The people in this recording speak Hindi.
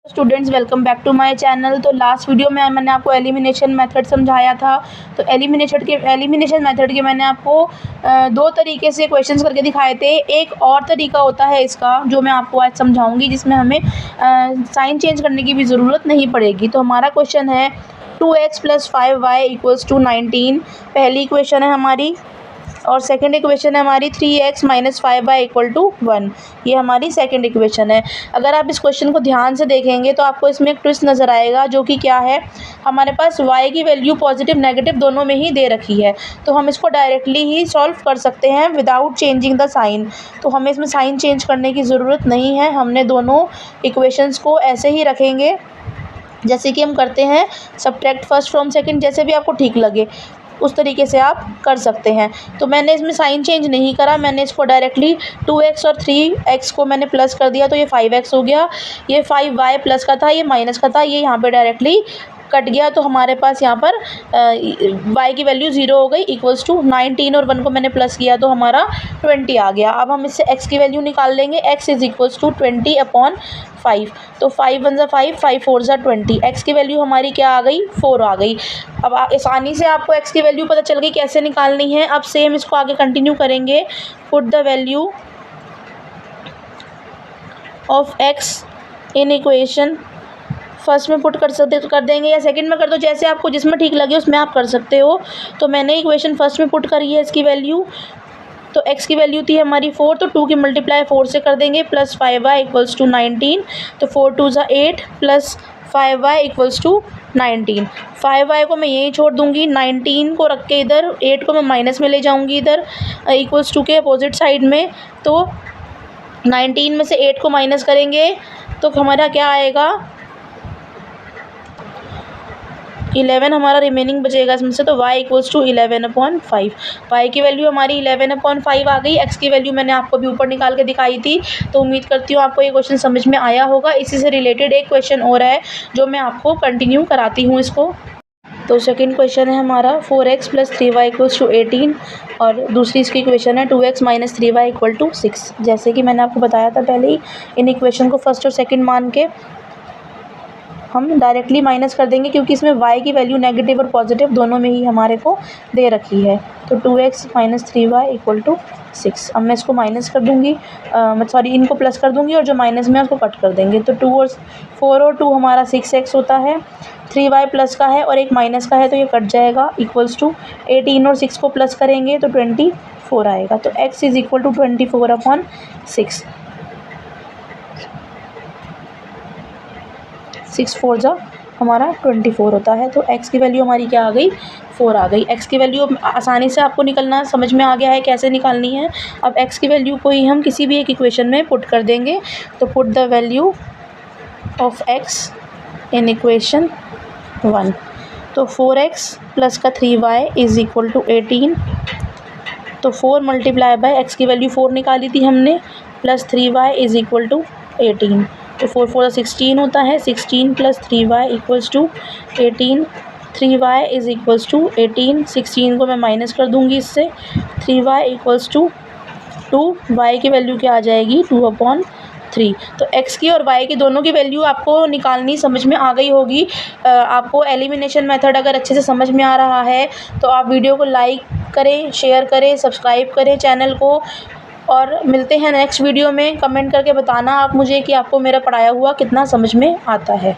Students welcome back to my channel. तो लास्ट वीडियो में मैंने आपको एलिमिनेशन मेथड समझाया था। तो एलिमिनेशन मेथड के मैंने आपको दो तरीके से क्वेश्चंस करके दिखाए थे। एक और तरीका होता है इसका जो मैं आपको आज समझाऊंगी, जिसमें हमें साइन चेंज करने की भी ज़रूरत नहीं पड़ेगी। तो हमारा क्वेश्चन है 2x + 5y = 19, पहली इक्वेशन है हमारी। और सेकंड इक्वेशन है हमारी 3x - 5y = 1, ये हमारी सेकंड इक्वेशन है। अगर आप इस क्वेश्चन को ध्यान से देखेंगे तो आपको इसमें एक ट्विस्ट नज़र आएगा, जो कि क्या है, हमारे पास y की वैल्यू पॉजिटिव नेगेटिव दोनों में ही दे रखी है। तो हम इसको डायरेक्टली ही सॉल्व कर सकते हैं विदाउट चेंजिंग द साइन। तो हमें इसमें साइन चेंज करने की ज़रूरत नहीं है। हमने दोनों इक्वेशंस को ऐसे ही रखेंगे जैसे कि हम करते हैं सब्ट्रैक्ट फर्स्ट फ्रॉम सेकंड, जैसे भी आपको ठीक लगे उस तरीके से आप कर सकते हैं। तो मैंने इसमें साइन चेंज नहीं करा, मैंने इसको डायरेक्टली 2x और 3x को मैंने प्लस कर दिया, तो ये 5x हो गया। ये 5y प्लस का था, ये माइनस का था, ये यहाँ पे डायरेक्टली कट गया। तो हमारे पास यहाँ पर y की वैल्यू 0 हो गई, = 19 और 1 को मैंने प्लस किया तो हमारा 20 आ गया। अब हम इससे x की वैल्यू निकाल लेंगे। x = 20/5। तो 5 1 = 5, 5 4 = 20। x की वैल्यू हमारी क्या आ गई, 4 आ गई। अब आसानी से आपको x की वैल्यू पता चल गई कैसे निकालनी है। अब सेम इसको आगे कंटिन्यू करेंगे। Put the value of x in equation, first में पुट कर देंगे या सेकंड में कर दो, जैसे आपको जिसमें ठीक लगे उसमें आप कर सकते हो। तो मैंने इक्वेशन फर्स्ट में पुट करी है इसकी वैल्यू। तो x की वैल्यू थी हमारी 4, तो 2 की मल्टीप्लाई 4 से कर देंगे, + 5y = 19। तो 4 2 = 8 + 5y = 19। 5y को मैं यहीं छोड़ दूंगी, 19 को रख के इधर 8 को मैं माइनस में ले जाऊंगी इधर = के अपोजिट साइड में। तो 19 में से 8 को माइनस करेंगे तो हमारा क्या आएगा, 11 हमारा रिमेनिंग बचेगा इसमें से। तो y = 11/5। y की वैल्यू हमारी 11/5 आ गई। x की वैल्यू मैंने आपको भी ऊपर निकाल के दिखाई थी। तो उम्मीद करती हूँ आपको ये क्वेश्चन समझ में आया होगा। इसी से रिलेटेड एक क्वेश्चन और है जो मैं आपको कंटिन्यू कराती हूँ इसको। तो सेकंड क्वेश्चन है हमारा 4x + 3y = 18 और दूसरी इसकी इक्वेशन है 2x - 3y = 6। जैसे कि मैंने आपको बताया था पहले ही, इन इक्वेशन को फर्स्ट और सेकंड मान के हम डायरेक्टली माइनस कर देंगे, क्योंकि इसमें y की वैल्यू नेगेटिव और पॉजिटिव दोनों में ही हमारे को दे रखी है। तो 2x - 3y = 6। अब मैं इसको माइनस कर दूंगी, इनको प्लस कर दूंगी और जो माइनस में है उसको कट कर देंगे। तो 4 और 2 हमारा 6x होता है, 3y प्लस का है और एक माइनस का है तो ये कट जाएगा, = 18 और 6 को प्लस करेंगे तो 24 आएगा। तो x = 24/6। 6 4 जा हमारा 24 होता है। तो x की वैल्यू हमारी क्या आ गई, 4 आ गई। x की वैल्यू आसानी से आपको निकलना समझ में आ गया है कैसे निकालनी है। अब x की वैल्यू को ही हम किसी भी एक इक्वेशन में पुट कर देंगे। तो put the value of x in equation 1। तो 4x प्लस का 3y = 18। तो 4 × x की वैल्यू 4 निकाली थी हमने, + 3y = 18। तो 4 4 16 होता है, 16 + 3y = 18। 3y = 18, 16 को मैं माइनस कर दूंगी इससे, 3y = 2। y की वैल्यू क्या आ जाएगी, 2/3। तो x की और y की दोनों की वैल्यू आपको निकालनी समझ में आ गई होगी। आपको एलिमिनेशन मेथड अगर अच्छे से समझ में आ रहा है तो आप वीडियो को लाइक करें, शेयर करें, सब्सक्राइब करें चैनल को। और मिलते हैं नेक्स्ट वीडियो में। कमेंट करके बताना आप मुझे कि आपको मेरा पढ़ाया हुआ कितना समझ में आता है।